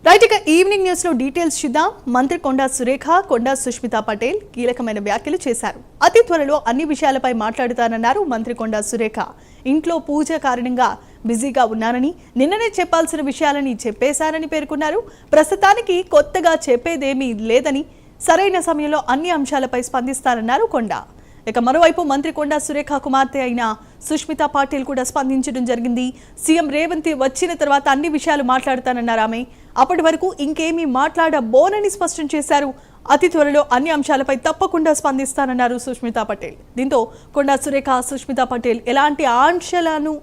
Right ఇక evening news లో details చూద్దాం. మంత్రి కొండా సురేఖ, కొండా సుష్మితా పటేల్ కీలకమైన వ్యాఖ్యలు చేశారు. అతి త్వరలో అన్ని విషయాలపై మాట్లాడుతానన్నారు మంత్రి కొండా సురేఖ. ఇంట్లో పూజ కారణంగా బిజీగా ఉన్నానని, నిన్ననే చెప్పాల్సిన విషయాలని చెప్పేశారని పేర్కొన్నారు. ప్రస్తుతానికి కొత్తగా చెప్పేదేమీ లేదని, సరైన సమయంలో అన్ని అంశాలపై స్పందిస్తానన్నారు కొండా. ఇక మరోవైపు మంత్రి కొండా సురేఖ కుమార్తె అయిన సుష్మితా పాటిల్ కూడా స్పందించడం జరిగింది. సీఎం రేవంత్ వచ్చిన తర్వాత అన్ని విషయాలు మాట్లాడతానన్నారు ఆమె. అప్పటి వరకు ఇంకేమీ మాట్లాడబోనని స్పష్టం చేశారు. అతి త్వరలో అన్ని అంశాలపై తప్పకుండా స్పందిస్తానన్నారు సుష్మితా పటేల్. దీంతో కొండా సురేఖ, సుష్మితా పటేల్ ఎలాంటి ఆంక్షలను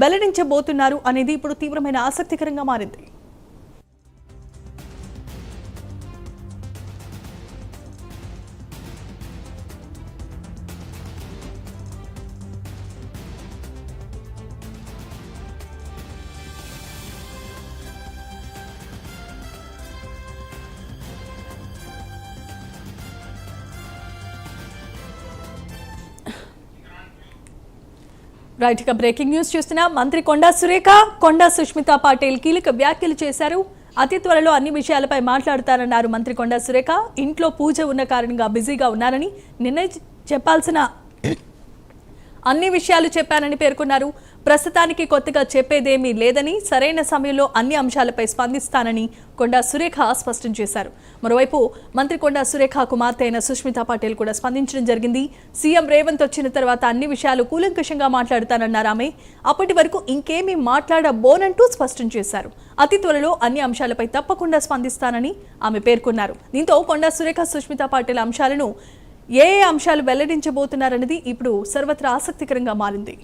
వెల్లడించబోతున్నారు అనేది ఇప్పుడు తీవ్రమైన ఆసక్తికరంగా మారింది. రైట్ ఇక బ్రేకింగ్ న్యూస్ చూస్తున్నా. మంత్రి కొండా సురేఖ, కొండా సుష్మితా పాటిల్ కీలక వ్యాఖ్యలు చేశారు. అతి త్వరలో అన్ని విషయాలపై మాట్లాడతారన్నారు మంత్రి కొండా సురేఖ. ఇంట్లో పూజ ఉన్న కారణంగా బిజీగా ఉన్నారని, నిన్న చెప్పాల్సిన అన్ని విషయాలు చెప్పానని పేర్కొన్నారు. ప్రస్తుతానికి కొత్తగా చెప్పేదేమీ లేదని, సరైన సమయంలో అన్ని అంశాలపై స్పందిస్తానని కొండా సురేఖ స్పష్టం చేశారు. మరోవైపు మంత్రి కొండా సురేఖ కుమార్తె అయిన సుష్మితా పటేల్ కూడా స్పందించడం జరిగింది. సీఎం రేవంత్ వచ్చిన తర్వాత అన్ని విషయాలు కూలంకషంగా మాట్లాడతానన్నారు ఆమె. అప్పటి వరకు ఇంకేమీ మాట్లాడబోనంటూ స్పష్టం చేశారు. అతి త్వరలో అన్ని అంశాలపై తప్పకుండా స్పందిస్తానని ఆమె పేర్కొన్నారు. దీంతో కొండా సురేఖ, సుష్మితా పటేల్ అంశాలను ఏ అంశాలు వెల్లడించబోతున్నారన్నది ఇప్పుడు సర్వత్రా ఆసక్తికరంగా మారింది.